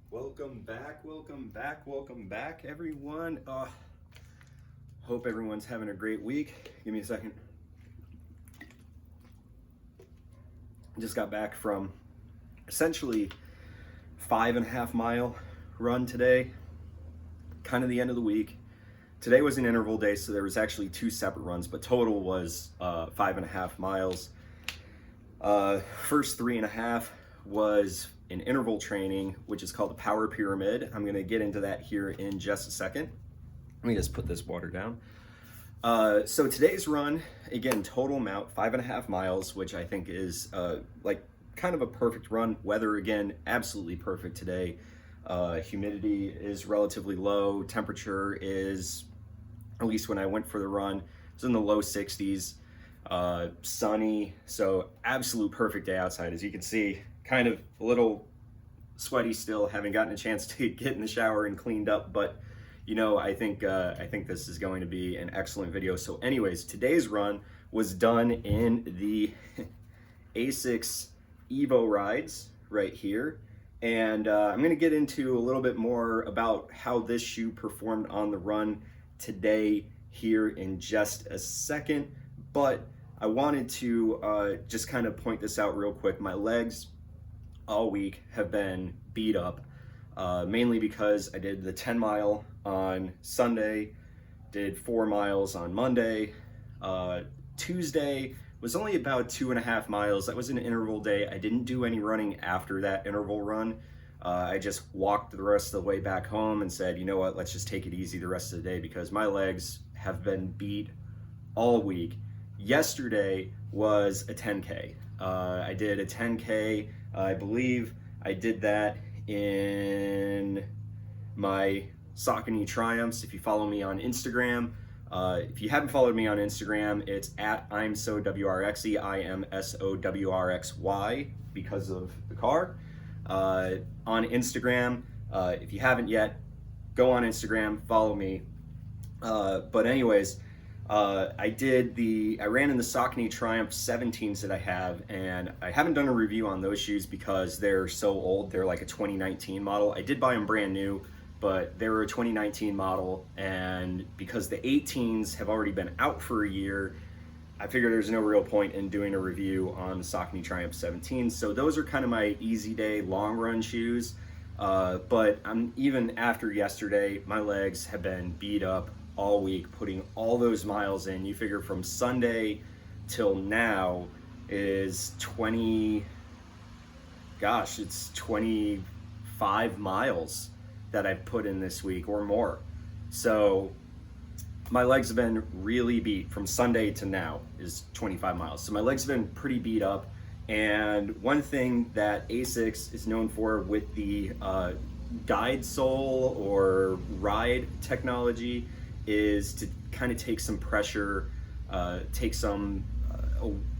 Welcome back, everyone. Hope everyone's having a great week. Give me a second. Just got back from essentially 5.5 mile run today, kind of the end of the week. Today was an interval day, so there was actually 2 separate runs, but total was 5.5 miles. First 3.5 was an interval training, which is called the power pyramid. I'm gonna get into that here in just a second. Let me just put this water down. So today's run, again, total amount 5.5 miles, which I think is like kind of a perfect run. Weather, again, absolutely perfect today. Humidity is relatively low. Temperature is, at least when I went for the run, it was in the low 60s. Sunny, so absolute perfect day outside. As you can see, kind of a little sweaty still, haven't gotten a chance to get in the shower and cleaned up, but you know, I think this is going to be an excellent video. So anyways, today's run was done in the Asics EvoRides right here. And I'm gonna get into a little bit more about how this shoe performed on the run today here in just a second. But I wanted to just kind of point this out real quick. My legs all week have been beat up, mainly because I did the 10 mile on Sunday, did 4 miles on Monday. Tuesday was only about 2.5 miles. That was an interval day. I didn't do any running after that interval run. I just walked the rest of the way back home and said, you know what, let's just take it easy the rest of the day because my legs have been beat all week. Yesterday was a 10K. I did a 10K. I believe I did that in my Saucony Triumphs. If you follow me on Instagram, if you haven't followed me on Instagram, it's at ImSoWRXy, ImSoWRXY, because of the car. On Instagram, if you haven't yet, go on Instagram, follow me. But anyways, I ran in the Saucony Triumph 17s that I have, and I haven't done a review on those shoes because they're so old. They're like a 2019 model. I did buy them brand new, but they were a 2019 model, and because the 18s have already been out for a year, I figured there's no real point in doing a review on the Saucony Triumph 17s. So those are kind of my easy day long run shoes. But even after yesterday, my legs have been beat up all week, putting all those miles in. You figure from Sunday till now is it's 25 miles that I've put in this week or more. So my legs have been really beat. From Sunday to now is 25 miles. So my legs have been pretty beat up. And one thing that Asics is known for with the guide sole or ride technology is to kind of take some pressure, take some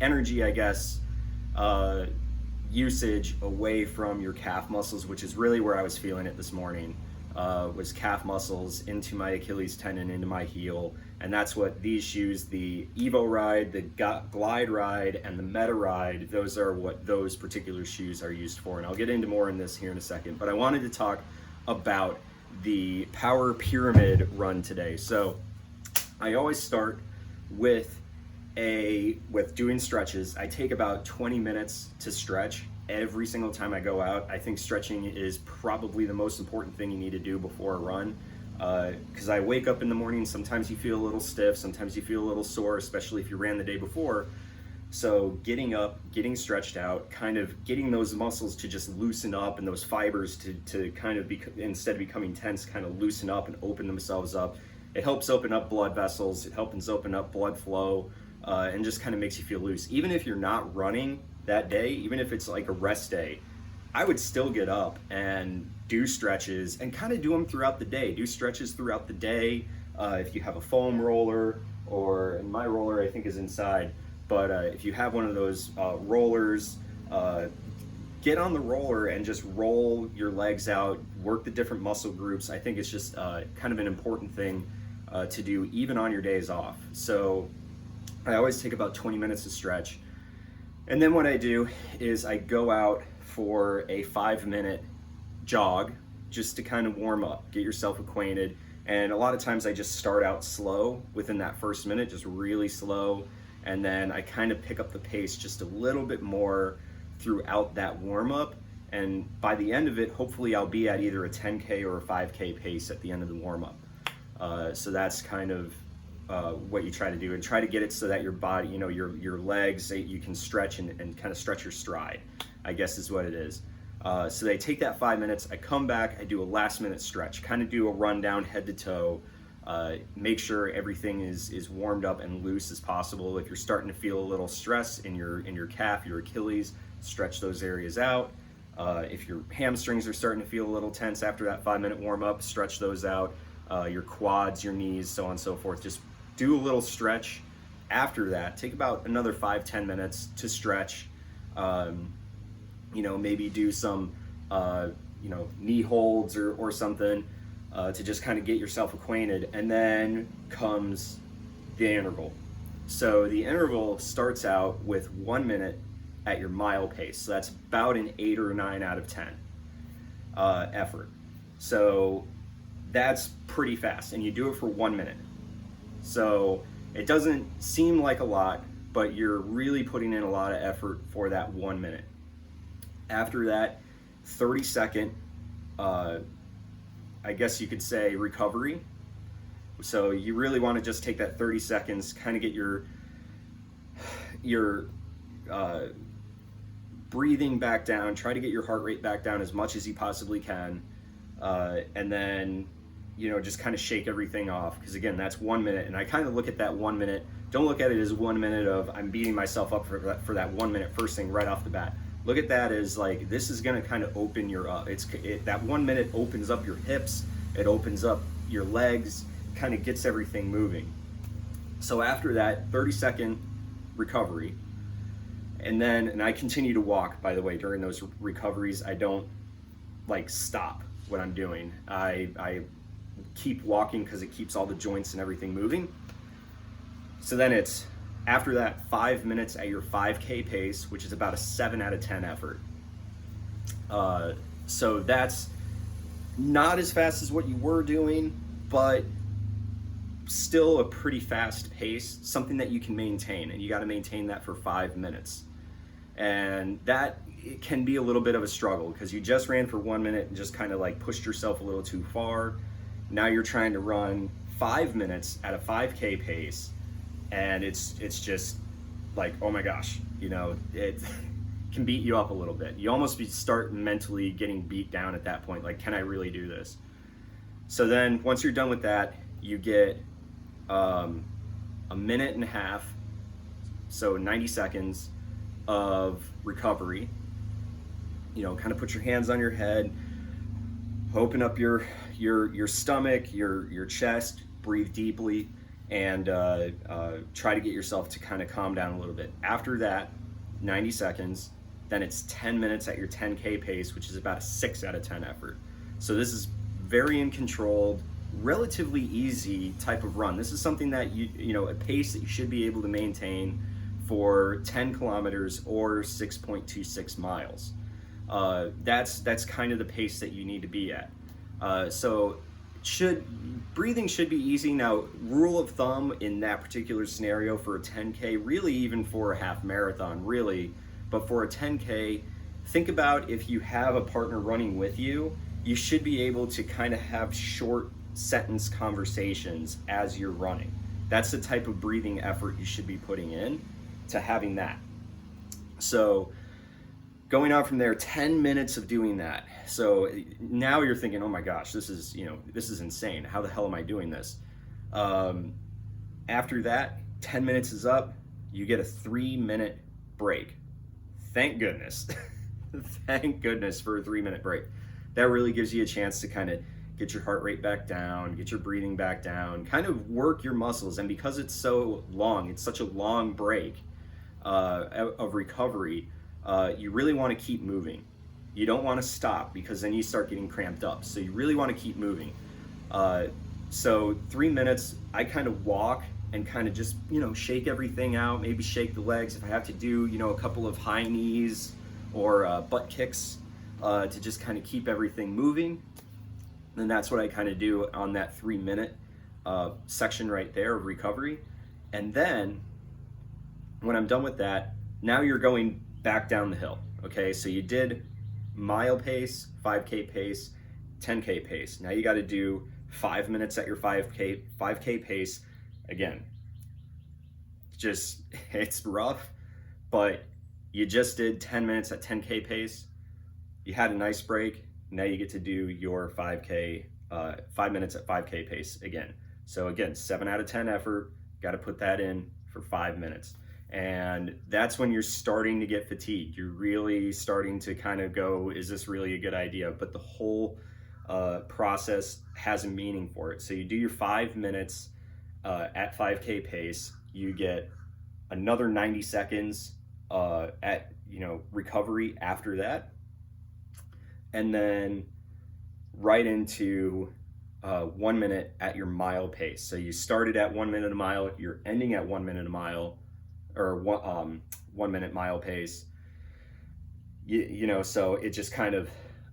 energy, I guess, usage away from your calf muscles, which is really where I was feeling it this morning, was calf muscles into my Achilles tendon, into my heel. And that's what these shoes, the EvoRide, the Glide Ride, and the Meta Ride, those are what those particular shoes are used for. And I'll get into more in this here in a second, but I wanted to talk about the power pyramid run today. So I always start with doing stretches. I take about 20 minutes to stretch every single time I go out. I think stretching is probably the most important thing you need to do before a run, because I wake up in the morning, sometimes you feel a little stiff, sometimes you feel a little sore, especially if you ran the day before. So getting up, getting stretched out, kind of getting those muscles to just loosen up and those fibers to kind of instead of becoming tense, kind of loosen up and open themselves up. It helps open up blood vessels, it helps open up blood flow, and just kind of makes you feel loose. Even if you're not running that day, even if it's like a rest day, I would still get up and do stretches and kind of do them throughout the day. Do stretches throughout the day. If you have a foam roller, or my roller I think is inside, but if you have one of those rollers, get on the roller and just roll your legs out, work the different muscle groups. I think it's just kind of an important thing to do even on your days off. So I always take about 20 minutes to stretch. And then what I do is I go out for a 5-minute jog just to kind of warm up, get yourself acquainted. And a lot of times I just start out slow within that first minute, just really slow. And then I kind of pick up the pace just a little bit more throughout that warm up. And by the end of it, hopefully I'll be at either a 10K or a 5K pace at the end of the warm up. So that's kind of what you try to do, and try to get it so that your body, you know, your legs, you can stretch and kind of stretch your stride, I guess is what it is. So they take that 5 minutes, I come back, I do a last minute stretch, kind of do a rundown head to toe, make sure everything is warmed up and loose as possible. If you're starting to feel a little stress in your calf, your Achilles, stretch those areas out. If your hamstrings are starting to feel a little tense after that 5 minute warm up, stretch those out. Your quads, your knees, so on and so forth. Just do a little stretch. After that, take about another 5-10 minutes to stretch. You know, maybe do some, you know, knee holds or something to just kind of get yourself acquainted. And then comes the interval. So the interval starts out with 1 minute at your mile pace. So that's about an 8 or 9 out of 10 effort. So that's pretty fast, and you do it for 1 minute. So it doesn't seem like a lot, but you're really putting in a lot of effort for that 1 minute. After that, 30-second, I guess you could say recovery. So you really want to just take that 30 seconds, kind of get your breathing back down, try to get your heart rate back down as much as you possibly can, and then, you know, just kind of shake everything off, because again, that's 1 minute. And I kind of look at that 1 minute, don't look at it as 1 minute of I'm beating myself up for that 1 minute first thing right off the bat. Look at that as like, this is going to kind of open your that 1 minute opens up your hips, it opens up your legs, kind of gets everything moving. So after that 30-second recovery, and I continue to walk, by the way, during those recoveries. I don't like stop what I'm doing. I keep walking because it keeps all the joints and everything moving. So then it's after that 5 minutes at your 5K pace, which is about a 7 out of 10 effort. So that's not as fast as what you were doing, but still a pretty fast pace, something that you can maintain, and you got to maintain that for 5 minutes. And that, it can be a little bit of a struggle because you just ran for 1 minute and just kind of like pushed yourself a little too far. Now you're trying to run 5 minutes at a 5K pace, and it's just like, oh my gosh, you know, it can beat you up a little bit. You almost start mentally getting beat down at that point, like, can I really do this? So then once you're done with that, you get a minute and a half, so 90 seconds of recovery. You know, kind of put your hands on your head, open up your stomach, your chest, breathe deeply, and try to get yourself to kind of calm down a little bit. After that, 90 seconds, then it's 10 minutes at your 10K pace, which is about a 6 out of 10 effort. So this is very in controlled, relatively easy type of run. This is something that you know, a pace that you should be able to maintain for 10 kilometers or 6.26 miles. That's kind of the pace that you need to be at. So breathing should be easy. Now, rule of thumb in that particular scenario for a 10K, really even for a half marathon, really, but for a 10K, think about if you have a partner running with you, you should be able to kind of have short sentence conversations as you're running. That's the type of breathing effort you should be putting in to having that. So going on from there, 10 minutes of doing that. So now you're thinking, oh my gosh, this is insane. How the hell am I doing this? After that, 10 minutes is up, you get a 3-minute break. Thank goodness. Thank goodness for a 3-minute break. That really gives you a chance to kind of get your heart rate back down, get your breathing back down, kind of work your muscles. And because it's so long, it's such a long break of recovery, you really want to keep moving. You don't want to stop because then you start getting cramped up. So you really want to keep moving. So 3 minutes, I kind of walk and kind of just, you know, shake everything out, maybe shake the legs. If I have to do, you know, a couple of high knees or butt kicks to just kind of keep everything moving. And that's what I kind of do on that 3-minute section right there of recovery. And then when I'm done with that, now you're going back down the hill. Okay, so you did mile pace, 5K pace, 10K pace. Now you got to do 5 minutes at your 5K pace. Again, just, it's rough, but you just did 10 minutes at 10K pace. You had a nice break. Now you get to do your 5K, 5 minutes at 5K pace again. So again, 7 out of 10 effort, got to put that in for 5 minutes. And that's when you're starting to get fatigued. You're really starting to kind of go, is this really a good idea? But the whole process has a meaning for it. So you do your 5 minutes at 5K pace, you get another 90 seconds at, recovery after that. And then right into 1 minute at your mile pace. So you started at 1 minute a mile, you're ending at 1 minute a mile, or 1 minute mile pace. So it just kind of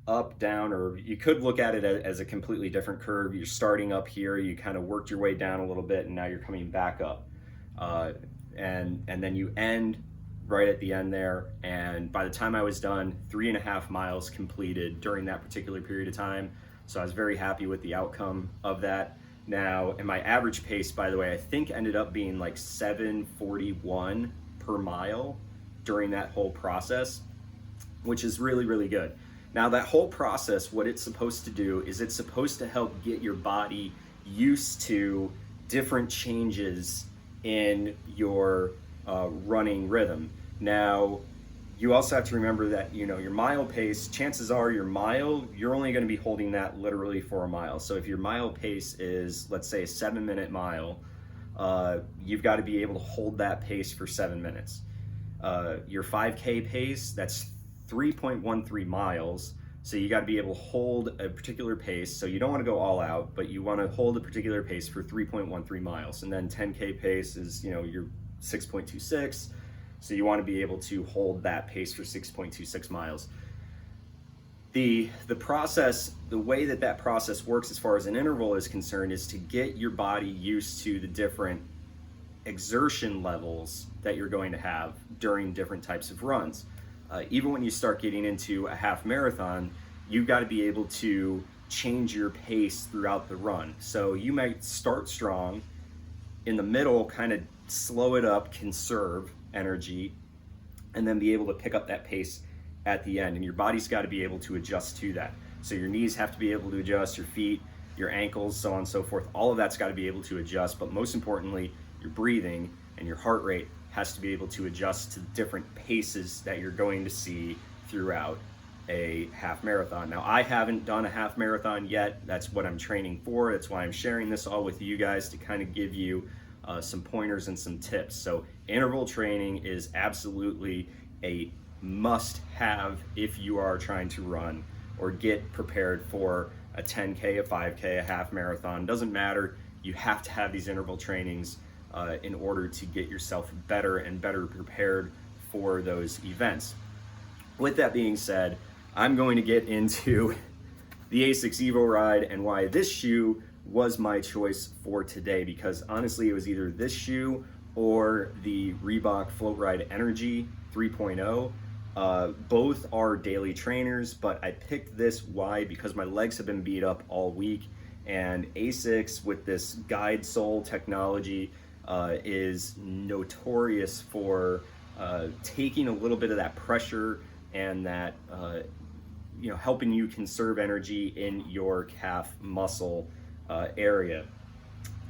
up, down, or you could look at it as a completely different curve. You're starting up here, you kind of worked your way down a little bit, and now you're coming back up. And then you end right at the end there. And by the time I was done, 3.5 miles completed during that particular period of time. So I was very happy with the outcome of that. Now, and my average pace, by the way, I think ended up being like 7:41 per mile during that whole process, which is really, really good. Now, that whole process, what it's supposed to do is it's supposed to help get your body used to different changes in your running rhythm. Now, you also have to remember that, your mile pace, chances are your mile, you're only going to be holding that literally for a mile. So if your mile pace is, let's say, a 7-minute mile, you've got to be able to hold that pace for 7 minutes. Your 5K pace, that's 3.13 miles. So you got to be able to hold a particular pace. So you don't want to go all out, but you want to hold a particular pace for 3.13 miles. And then 10K pace is, your 6.26. So you want to be able to hold that pace for 6.26 miles. The process, the way that process works as far as an interval is concerned, is to get your body used to the different exertion levels that you're going to have during different types of runs. Even when you start getting into a half marathon, you've got to be able to change your pace throughout the run. So you might start strong, in the middle kind of slow it up, conserve energy, and then be able to pick up that pace at the end. And your body's got to be able to adjust to that. So your knees have to be able to adjust, your feet, your ankles, so on and so forth. All of that's got to be able to adjust, but most importantly, your breathing and your heart rate has to be able to adjust to different paces that you're going to see throughout a half marathon. Now, I haven't done a half marathon yet. That's what I'm training for. That's why I'm sharing this all with you guys, to kind of give you some pointers and some tips. So interval training is absolutely a must-have if you are trying to run or get prepared for a 10K, a 5K, a half marathon. Doesn't matter. You have to have these interval trainings in order to get yourself better and better prepared for those events. With that being said, I'm going to get into the Asics EvoRide and why this shoe was my choice for today, because honestly, it was either this shoe or the Reebok Float Ride Energy 3.0. Both are daily trainers, but I picked this, why? Because my legs have been beat up all week, and Asics with this guide sole technology is notorious for taking a little bit of that pressure and that helping you conserve energy in your calf muscle area.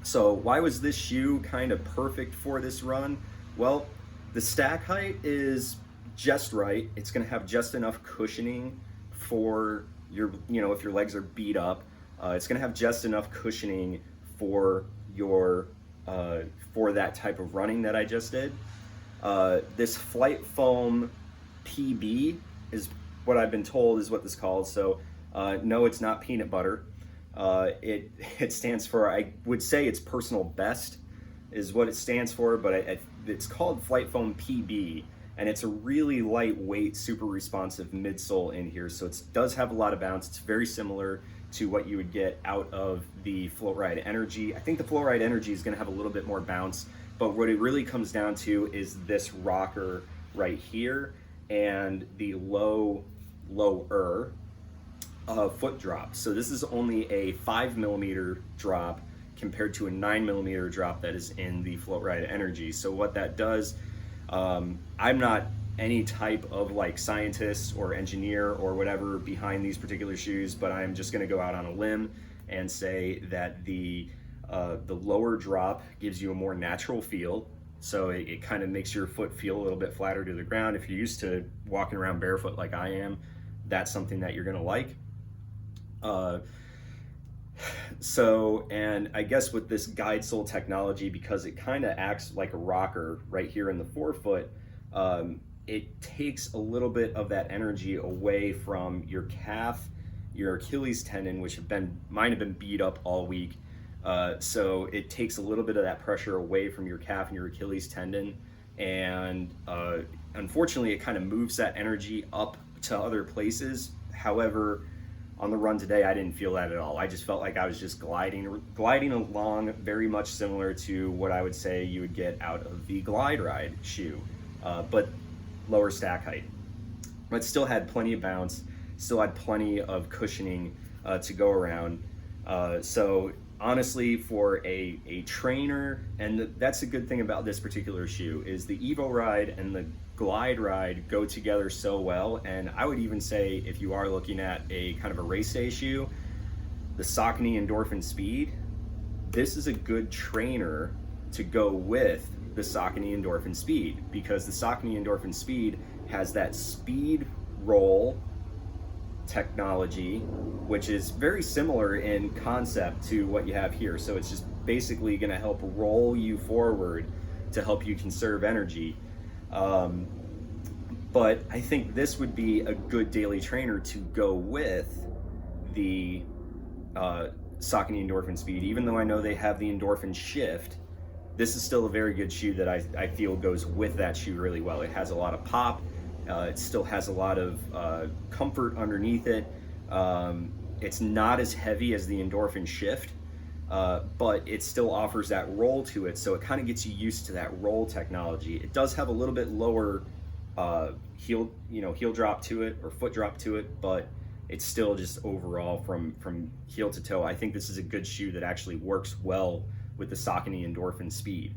So why was this shoe kind of perfect for this run? Well, the stack height is just right. It's going to have just enough cushioning for your, if your legs are beat up, it's going to have just enough cushioning for your for that type of running that I just did. This Flight Foam PB is what I've been told is what this is called. So no, it's not peanut butter. It stands for, I would say it's personal best is what it stands for, but it's called Flight Foam PB, and it's a really lightweight, super responsive midsole in here. So it does have a lot of bounce. It's very similar to what you would get out of the FloatRide Energy. I think the FloatRide Energy is gonna have a little bit more bounce, but what it really comes down to is this rocker right here and the lower foot drop. So this is only a 5mm drop compared to a 9mm drop that is in the FloatRide Energy. So what that does, I'm not any type of like scientist or engineer or whatever behind these particular shoes, but I'm just gonna go out on a limb and say that the lower drop gives you a more natural feel. So it kind of makes your foot feel a little bit flatter to the ground. If you're used to walking around barefoot like I am, that's something that you're gonna like. And I guess with this guide sole technology, because it kind of acts like a rocker right here in the forefoot, it takes a little bit of that energy away from your calf, your Achilles tendon, which mine have been beat up all week. So it takes a little bit of that pressure away from your calf and your Achilles tendon. And unfortunately, it kind of moves that energy up to other places. However, on the run today, I didn't feel that at all. I just felt like I was just gliding along, very much similar to what I would say you would get out of the Glide Ride shoe, but lower stack height. But still had plenty of bounce, still had plenty of cushioning to go around. So honestly, for a trainer, and that's a good thing about this particular shoe, is the EvoRide and the Glide Ride go together so well. And I would even say, if you are looking at a kind of a race day shoe, the Saucony Endorphin Speed, this is a good trainer to go with the Saucony Endorphin Speed, because the Saucony Endorphin Speed has that speed roll technology, which is very similar in concept to what you have here. So it's just basically going to help roll you forward to help you conserve energy. But I think this would be a good daily trainer to go with the Saucony Endorphin Speed. Even though I know they have the Endorphin Shift, this is still a very good shoe that I feel goes with that shoe really well. It has a lot of pop. It still has a lot of comfort underneath it. It's not as heavy as the Endorphin Shift, but it still offers that roll to it, so it kind of gets you used to that roll technology. It does have a little bit lower heel drop to it, or foot drop to it, but it's still just overall from heel to toe, I think this is a good shoe that actually works well with the Saucony Endorphin Speed.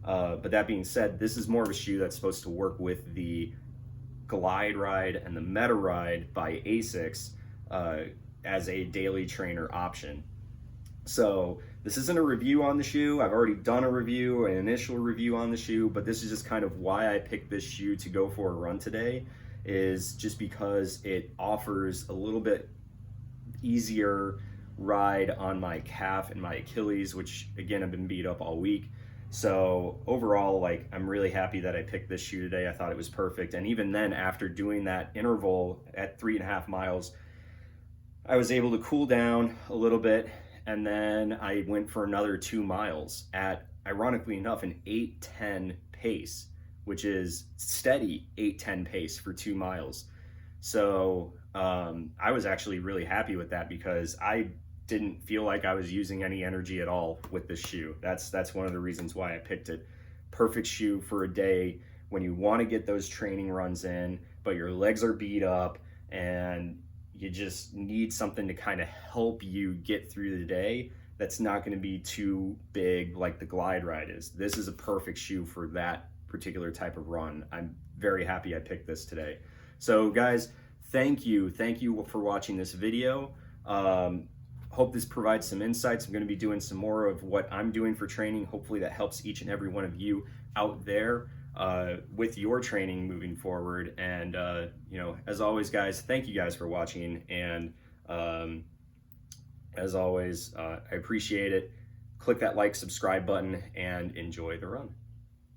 But that being said, this is more of a shoe that's supposed to work with the Glide Ride and the Meta Ride by Asics as a daily trainer option. So this isn't a review on the shoe. I've already done a review, an initial review on the shoe, but this is just kind of why I picked this shoe to go for a run today, is just because it offers a little bit easier ride on my calf and my Achilles, which again have been beat up all week. So overall, like, I'm really happy that I picked this shoe today. I thought it was perfect. And even then, after doing that interval at 3.5 miles, I was able to cool down a little bit, and then I went for another 2 miles at, ironically enough, an 8:10 pace, which is steady 8:10 pace for 2 miles. So I was actually really happy with that, because I didn't feel like I was using any energy at all with this shoe. That's one of the reasons why I picked it. Perfect shoe for a day when you want to get those training runs in, but your legs are beat up and you just need something to kind of help you get through the day that's not going to be too big like the Glide Ride is. This is a perfect shoe for that particular type of run. I'm very happy I picked this today. So guys, thank you for watching this video. Hope this provides some insights. I'm going to be doing some more of what I'm doing for training. Hopefully that helps each and every one of you out there with your training moving forward. And as always, guys, thank you guys for watching. And as always, I appreciate it. Click that like, subscribe button, and enjoy the run.